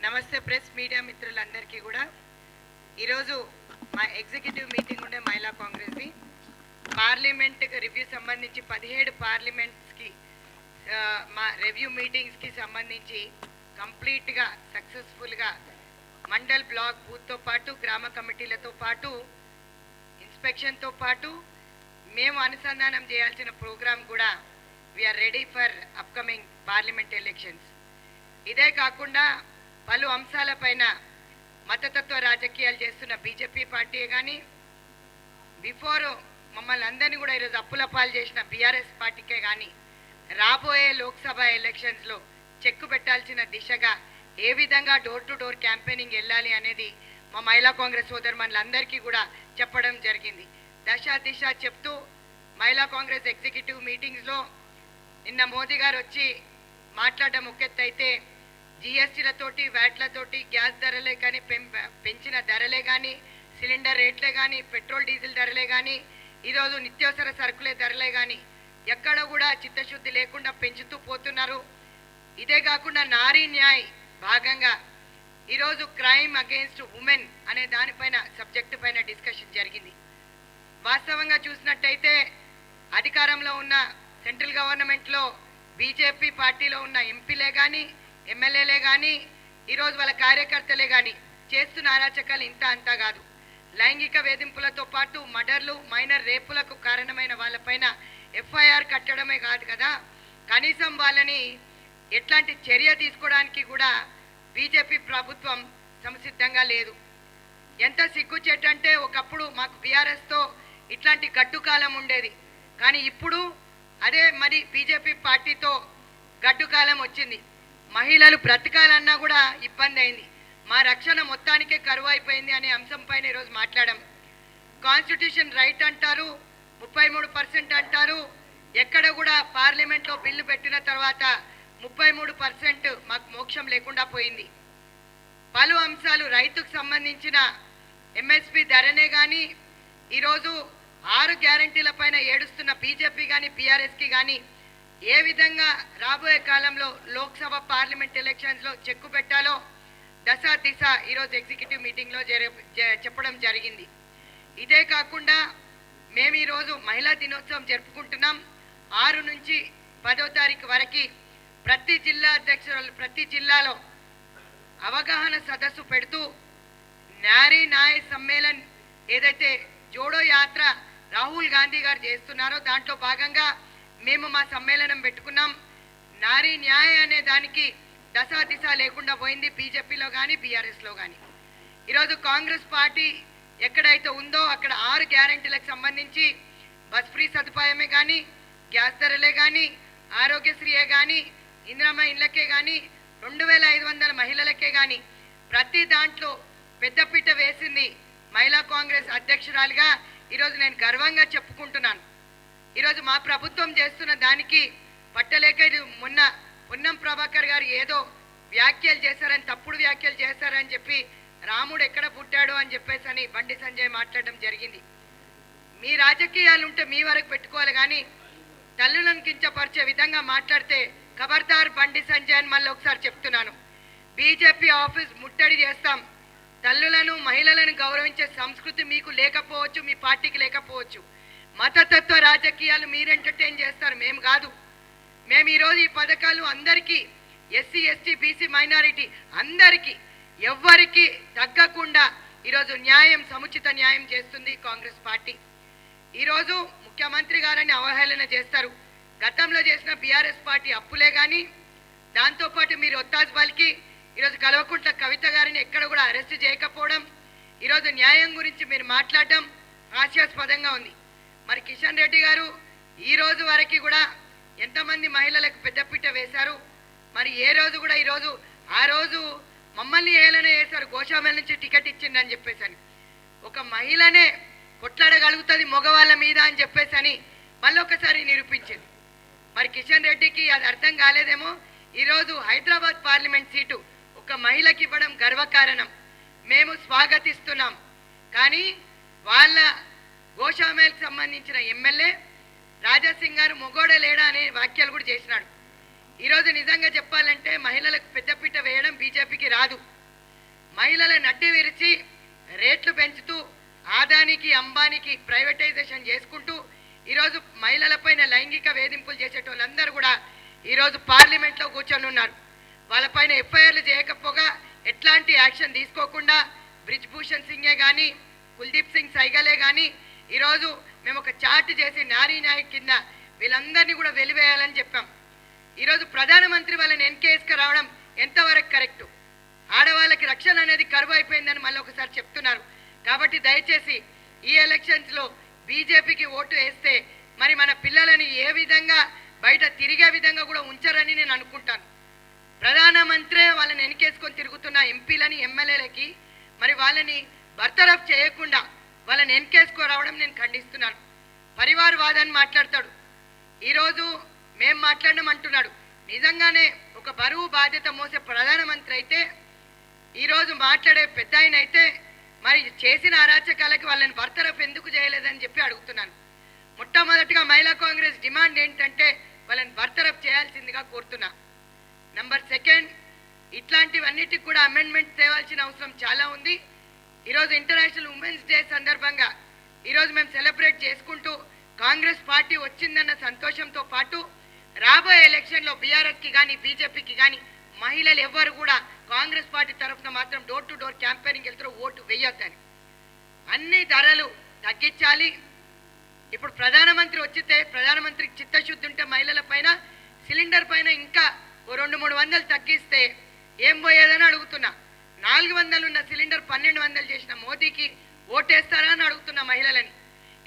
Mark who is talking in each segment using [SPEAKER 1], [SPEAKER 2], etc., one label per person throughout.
[SPEAKER 1] నమస్తే press media మిత్రులందరికీ కూడా ఈరోజు మా ఎగ్జిక్యూటివ్ మీటింగ్ ఉండే మహిళా కాంగ్రెస్ది పార్లమెంట్కి రివ్యూ సంబంధించి 17 పార్లమెంట్స్కి మా రివ్యూ మీటింగ్స్కి సంబంధించి కంప్లీట్గా సక్సెస్ఫుల్గా మండల్ బ్లాక్ బూత్తో పాటు గ్రామ కమిటీలతో పాటు ఇన్స్పెక్షన్తో పాటు మేము అనుసంధానం చేయాల్సిన ప్రోగ్రామ్ కూడా we are ready for upcoming parliament elections. ఇదే కాకుండా పలు అంశాలపైన మతతత్వ రాజకీయాలు చేస్తున్న బీజేపీ పార్టీ కానీ బిఫోర్ మమ్మల్ని అందరినీ కూడా ఈరోజు అప్పుల పాలు చేసిన బీఆర్ఎస్ పార్టీకే కానీ రాబోయే లోక్సభ ఎలక్షన్స్లో చెక్కు పెట్టాల్సిన దిశగా ఏ విధంగా డోర్ టు డోర్ క్యాంపెయినింగ్ వెళ్ళాలి అనేది మా మహిళా కాంగ్రెస్ సోదరుమణులందరికీ కూడా చెప్పడం జరిగింది. దశ దిశ చెప్తూ మహిళా కాంగ్రెస్ ఎగ్జిక్యూటివ్ మీటింగ్స్లో నిన్న మోదీ గారు వచ్చి మాట్లాడడం ఒకెత్తైతే జిఎస్టీలతోటి వ్యాట్లతోటి గ్యాస్ ధరలే కానీ పెంచిన ధరలే కానీ సిలిండర్ రేట్లే కానీ పెట్రోల్ డీజిల్ ధరలే కానీ ఈరోజు నిత్యావసర సరుకులే ధరలే కానీ ఎక్కడ కూడా చిత్తశుద్ధి లేకుండా పెంచుతూ పోతున్నారు. ఇదే కాకుండా నారీ న్యాయ్ భాగంగా ఈరోజు క్రైమ్ అగెయిన్స్ట్ ఉమెన్ అనే దానిపైన సబ్జెక్టు పైన డిస్కషన్ జరిగింది. వాస్తవంగా చూసినట్టయితే అధికారంలో ఉన్న సెంట్రల్ గవర్నమెంట్లో బీజేపీ పార్టీలో ఉన్న ఎంపీలే కానీ ఎమ్మెల్యేలే కానీ ఈరోజు వాళ్ళ కార్యకర్తలే కానీ చేస్తున్న అరాచకాలు ఇంత అంతా కాదు. లైంగిక వేధింపులతో పాటు మర్డర్లు మైనర్ రేపులకు కారణమైన వాళ్ళపైన ఎఫ్ఐఆర్ కట్టడమే కాదు కదా, కనీసం వాళ్ళని ఎట్లాంటి చర్య తీసుకోవడానికి కూడా బీజేపీ ప్రభుత్వం సంసిద్ధంగా లేదు. ఎంత సిగ్గుచేటంటే ఒకప్పుడు మాకు బీఆర్ఎస్తో ఇట్లాంటి గడ్డు కాలం ఉండేది, కానీ ఇప్పుడు అదే మరి బీజేపీ పార్టీతో గడ్డు కాలం వచ్చింది. మహిళలు బ్రతకాలన్నా కూడా ఇబ్బంది అయింది. మా రక్షణ మొత్తానికే కరువు అయిపోయింది అనే అంశం పైన ఈరోజు మాట్లాడాం. కాన్స్టిట్యూషన్ రైట్ అంటారు, 33% అంటారు. ఎక్కడ కూడా పార్లమెంట్లో బిల్లు పెట్టిన తర్వాత 33% మాకు మోక్షం లేకుండా పోయింది. పలు అంశాలు రైతుకు సంబంధించిన ఎంఎస్పి ధరనే కానీ ఈరోజు 6 గ్యారంటీల పైన ఏడుస్తున్న బీజేపీ కానీ బీఆర్ఎస్కి కానీ ఏ విధంగా రాబోయే కాలంలో లోక్సభ పార్లమెంట్ ఎలక్షన్స్లో చెక్కు పెట్టాలో దశ దిశ ఈరోజు ఎగ్జిక్యూటివ్ మీటింగ్లో చెప్పడం జరిగింది. ఇదే కాకుండా మేము ఈరోజు మహిళా దినోత్సవం జరుపుకుంటున్నాం. 6 నుంచి 10వ తారీఖు వరకు ప్రతి జిల్లా అధ్యక్షురాలు ప్రతి జిల్లాలో అవగాహన సదస్సు పెడుతూ నారీ న్యాయ్ సమ్మేళన్ ఏదైతే జోడో యాత్ర రాహుల్ గాంధీ గారు చేస్తున్నారో దాంట్లో భాగంగా మేము మా సమ్మేళనం పెట్టుకున్నాం. నారీ న్యాయ అనే దానికి దశ దిశ లేకుండా పోయింది బీజేపీలో కానీ బీఆర్ఎస్లో కానీ. ఈరోజు కాంగ్రెస్ పార్టీ ఎక్కడైతే ఉందో అక్కడ 6 గ్యారంటీలకు సంబంధించి బస్ ఫ్రీ సదుపాయమే కానీ గ్యాస్ ధరలే కానీ ఆరోగ్యశ్రీయే కానీ ఇందిరమ్మ ఇళ్ళకే కానీ 2500 మహిళలకే కానీ ప్రతి దాంట్లో పెద్దపీట వేసింది మహిళా కాంగ్రెస్ అధ్యక్షురాలుగా ఈరోజు నేను గర్వంగా చెప్పుకుంటున్నాను. ఈరోజు మా ప్రభుత్వం చేస్తున్న దానికి పట్టలేక మొన్న పొన్నం ప్రభాకర్ గారు ఏదో వ్యాఖ్యలు చేశారని తప్పుడు వ్యాఖ్యలు చేశారని చెప్పి రాముడు ఎక్కడ పుట్టాడు అని చెప్పేసి అని బండి సంజయ్ మాట్లాడడం జరిగింది. మీ రాజకీయాలు ఉంటే మీ వరకు పెట్టుకోవాలి కానీ తల్లులను కించపరిచే విధంగా మాట్లాడితే ఖబర్దార్ బండి సంజయ్ అని మళ్ళీ ఒకసారి చెప్తున్నాను. బీజేపీ ఆఫీస్ ముట్టడి చేస్తాం. తల్లులను మహిళలను గౌరవించే సంస్కృతి మీకు లేకపోవచ్చు, మీ పార్టీకి లేకపోవచ్చు. మతతత్వ రాజకీయాలు మీరు ఎంటర్టైన్ చేస్తారు, మేము కాదు. మేము ఈరోజు ఈ పథకాలు అందరికీ ఎస్సీ ఎస్టీ బీసీ మైనారిటీ అందరికీ ఎవ్వరికి తగ్గకుండా ఈరోజు న్యాయం సముచిత న్యాయం చేస్తుంది కాంగ్రెస్ పార్టీ. ఈరోజు ముఖ్యమంత్రి గారని అవహేళన చేస్తారు. గతంలో చేసిన బీఆర్ఎస్ పార్టీ అప్పులే కానీ దాంతోపాటు మీరు ఒత్తాజ్ పలికి ఈరోజు కల్వకుంట్ల కవిత గారిని ఎక్కడ కూడా అరెస్ట్ చేయకపోవడం, ఈరోజు న్యాయం గురించి మీరు మాట్లాడడం హాస్యాస్పదంగా ఉంది. మరి కిషన్ రెడ్డి గారు ఈరోజు వరకు కూడా ఎంతమంది మహిళలకు పెద్దపీట వేశారు? మరి ఏ రోజు కూడా ఈరోజు ఆ రోజు మమ్మల్ని ఏలనే చేశారు, గోశామల నుంచి టికెట్ ఇచ్చిందని చెప్పేసి ఒక మహిళనే కొట్లాడగలుగుతుంది మగవాళ్ళ మీద అని చెప్పేసి మళ్ళొకసారి నిరూపించింది. మరి కిషన్ రెడ్డికి అది అర్థం కాలేదేమో. ఈరోజు హైదరాబాద్ పార్లమెంట్ సీటు ఒక మహిళకి ఇవ్వడం గర్వకారణం, మేము స్వాగతిస్తున్నాం. కానీ వాళ్ళ గోశామేల్కి సంబంధించిన ఎమ్మెల్యే రాజాసింగ్ గారు మొగోడే లేడా అనే వ్యాఖ్యలు కూడా చేసినాడు. ఈరోజు నిజంగా చెప్పాలంటే మహిళలకు పెద్దపీట వేయడం బీజేపీకి రాదు. మహిళల నడ్డి విరిచి రేట్లు పెంచుతూ ఆదానికి అంబానికి ప్రైవేటైజేషన్ చేసుకుంటూ ఈరోజు మహిళలపైన లైంగిక వేధింపులు చేసేటోళ్ళందరూ కూడా ఈరోజు పార్లమెంట్లో కూర్చొని ఉన్నారు. వాళ్ళపైన ఎఫ్ఐఆర్లు చేయకపోగా ఎట్లాంటి యాక్షన్ తీసుకోకుండా బ్రిజ్భూషణ్ సింగే కానీ కుల్దీప్ సింగ్ సైగలే కానీ ఈరోజు మేము ఒక చార్ట్ చేసి నారీ నాయక్ కింద వీళ్ళందరినీ కూడా వెలివేయాలని చెప్పాం. ఈరోజు ప్రధానమంత్రి వాళ్ళని ఎన్కేఎస్కి రావడం ఎంతవరకు కరెక్టు? ఆడవాళ్ళకి రక్షణ అనేది కరువు అయిపోయిందని మళ్ళీ ఒకసారి చెప్తున్నారు. కాబట్టి దయచేసి ఈ ఎలక్షన్స్లో బీజేపీకి ఓటు వేస్తే మరి మన పిల్లలని ఏ విధంగా బయట తిరిగే విధంగా కూడా ఉంచరని నేను అనుకుంటాను. ప్రధానమంత్రి వాళ్ళని ఎన్నికేసుకొని తిరుగుతున్న ఎంపీలని ఎమ్మెల్యేలకి మరి వాళ్ళని బర్తరఫ్ చేయకుండా వాళ్ళని ఎన్నికేసుకోరావడం నేను ఖండిస్తున్నాను. పరివారవాదాన్ని మాట్లాడతాడు. ఈరోజు మేం మాట్లాడడం అంటున్నాడు. నిజంగానే ఒక బరువు బాధ్యత మోసే ప్రధానమంత్రి అయితే ఈరోజు మాట్లాడే పెద్ద ఆయన అయితే మరి చేసిన అరాచకాలకి వాళ్ళని బర్తరఫ్ ఎందుకు చేయలేదని చెప్పి అడుగుతున్నాను. మొట్టమొదటిగా మహిళా కాంగ్రెస్ డిమాండ్ ఏంటంటే వాళ్ళని బర్తరఫ్ చేయాల్సిందిగా కోరుతున్నా. నంబర్ సెకండ్, ఇట్లాంటివన్నిటికి కూడా అమెండ్మెంట్ తేవాల్సిన అవసరం చాలా ఉంది. ఈరోజు ఇంటర్నేషనల్ ఉమెన్స్ డే సందర్భంగా ఈరోజు మేము సెలబ్రేట్ చేసుకుంటూ కాంగ్రెస్ పార్టీ వచ్చిందన్న సంతోషంతో పాటు రాబోయే ఎలక్షన్లో బీఆర్ఎస్కి కానీ బీజేపీకి కానీ మహిళలు ఎవ్వరు కూడా కాంగ్రెస్ పార్టీ తరఫున మాత్రం డోర్ టు డోర్ క్యాంపెయినింగ్ వెళ్తారో ఓటు వేయొద్దని, అన్ని ధరలు తగ్గించాలి. ఇప్పుడు ప్రధానమంత్రి వచ్చితే ప్రధానమంత్రికి చిత్తశుద్ధి ఉంటే మహిళల పైన సిలిండర్ పైన ఇంకా ఓ 200-300 తగ్గిస్తే ఏం పోయేదని అడుగుతున్నా. 400 ఉన్న సిలిండర్ 1200 చేసిన మోదీకి ఓటేస్తారా అని అడుగుతున్నా మహిళలని.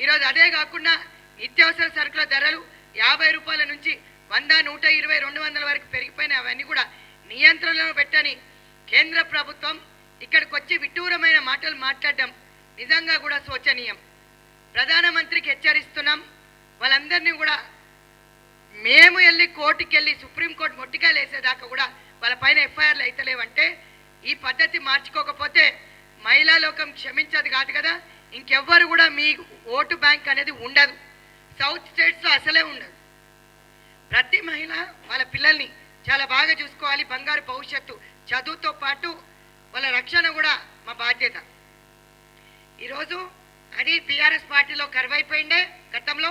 [SPEAKER 1] ఈరోజు అదే కాకుండా నిత్యావసర సరుకుల ధరలు 50 రూపాయల నుంచి 100, 120, 200 వరకు పెరిగిపోయినాయి. అవన్నీ కూడా నియంత్రణలో పెట్టని కేంద్ర ప్రభుత్వం ఇక్కడికి వచ్చి విడ్డూరమైన మాటలు మాట్లాడడం నిజంగా కూడా శోచనీయం. ప్రధానమంత్రికి హెచ్చరిస్తున్నాం. వాళ్ళందరినీ కూడా మేము వెళ్ళి కోర్టుకి వెళ్ళి సుప్రీంకోర్టు మొట్టికాయలు వేసేదాకా కూడా వాళ్ళ పైన ఎఫ్ఐఆర్లు అయితలేవంటే ఈ పద్ధతి మార్చుకోకపోతే మహిళా లోకం క్షమించదు కాదు కదా. ఇంకెవ్వరు కూడా మీ ఓటు బ్యాంక్ అనేది ఉండదు. సౌత్ స్టేట్స్లో అసలే ఉండదు. ప్రతి మహిళ వాళ్ళ పిల్లల్ని చాలా బాగా చూసుకోవాలి. బంగారు భవిష్యత్తు, చదువుతో పాటు వాళ్ళ రక్షణ కూడా మా బాధ్యత. ఈరోజు అది బీఆర్ఎస్ పార్టీలో కరువైపోయిండే గతంలో,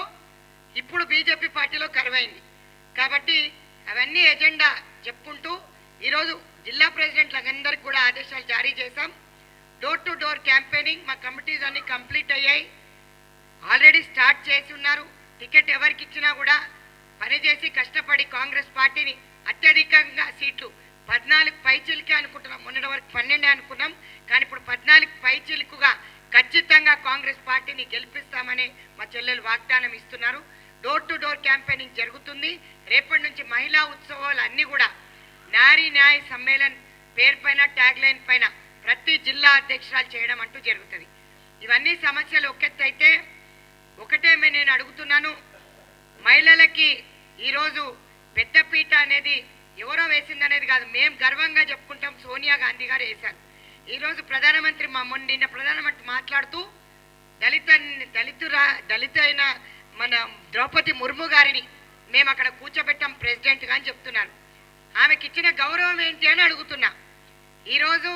[SPEAKER 1] ఇప్పుడు బీజేపీ పార్టీలో కరువైంది. కాబట్టి అవన్నీ ఎజెండా చెప్పుకుంటూ ఈరోజు జిల్లా ప్రెసిడెంట్లందరికీ కూడా ఆదేశాలు జారీ చేశాం. డోర్ టు డోర్ క్యాంపెయినింగ్ మా కమిటీస్ అన్ని కంప్లీట్ అయ్యాయి, ఆల్రెడీ స్టార్ట్ చేసి ఉన్నారు. టికెట్ ఎవరికి ఇచ్చినా కూడా పనిచేసి కష్టపడి కాంగ్రెస్ పార్టీని అత్యధికంగా సీట్లు 14 పైచిలుకే అనుకుంటున్నాం. మొన్నటి వరకు 12 అనుకున్నాం, కానీ ఇప్పుడు 14 పైచిలుకుగా ఖచ్చితంగా కాంగ్రెస్ పార్టీని గెలిపిస్తామని మా చెల్లెలు వాగ్దానం ఇస్తున్నారు. డోర్ టు డోర్ క్యాంపెయినింగ్ జరుగుతుంది. రేపటి నుంచి మహిళా ఉత్సవాలు అన్నీ కూడా నారీ న్యాయ సమ్మేళన్ పేరు పైన ట్యాగ్ లైన్ పైన ప్రతి జిల్లా అధ్యక్షురాలు చేయడం అంటూ జరుగుతుంది. ఇవన్నీ సమస్యలు ఒకెత్తైతే ఒకటే నేను అడుగుతున్నాను, మహిళలకి ఈరోజు పెద్దపీట అనేది ఎవరో వేసిందనేది కాదు, మేము గర్వంగా చెప్పుకుంటాం. సోనియా గాంధీ గారు వేశారు. ఈరోజు ప్రధానమంత్రి నిన్న ప్రధానమంత్రి మాట్లాడుతూ దళిత అయిన మన ద్రౌపది ముర్ము గారిని మేము అక్కడ కూర్చోబెట్టాం ప్రెసిడెంట్గా అని చెప్తున్నాను. ఆమెకి ఇచ్చిన గౌరవం ఏంటి అని అడుగుతున్నా. ఈరోజు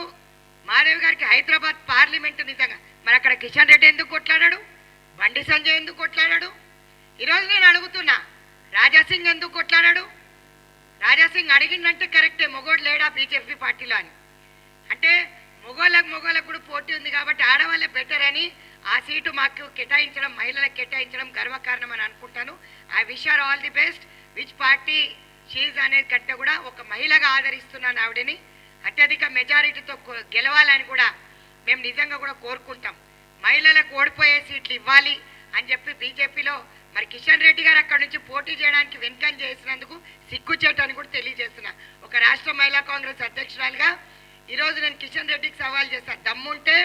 [SPEAKER 1] మాధవ్ గారికి హైదరాబాద్ పార్లమెంటు నిజంగా మరి అక్కడ కిషన్ రెడ్డి ఎందుకు కొట్లాడాడు, బండి సంజయ్ ఎందుకు కొట్లాడాడు? ఈరోజు నేను అడుగుతున్నా, రాజాసింగ్ ఎందుకు కొట్లాడాడు? రాజాసింగ్ అడిగిందంటే కరెక్టే, మొగోడు లేడా బీజేపీ పార్టీలో అని. అంటే మొగోళ్ళకు కూడా పోటీ ఉంది కాబట్టి ఆడవాళ్ళే బెటర్ అని ఆ సీటు మాకు కేటాయించడం, మహిళలకు కేటాయించడం గర్వకారణం అని అనుకుంటాను. I wish our all the best. Which party she's అనేది కంటే కూడా ఒక మహిళగా ఆదరిస్తున్నాను ఆవిడని. అత్యధిక మెజారిటీతో గెలవాలని కూడా మేము నిజంగా కూడా కోరుకుంటాం. మహిళలకు ఓడిపోయే సీట్లు ఇవ్వాలి అని చెప్పి బీజేపీలో మరి కిషన్ రెడ్డి గారు అక్కడ నుంచి పోటీ చేయడానికి వెనుకం చేసినందుకు సిగ్గుచేటని కూడా తెలియజేస్తున్నా. ఒక రాష్ట్ర మహిళా కాంగ్రెస్ అధ్యక్షురాలుగా ఈరోజు నేను కిషన్ రెడ్డికి సవాల్ చేస్తాను, దమ్ముంటే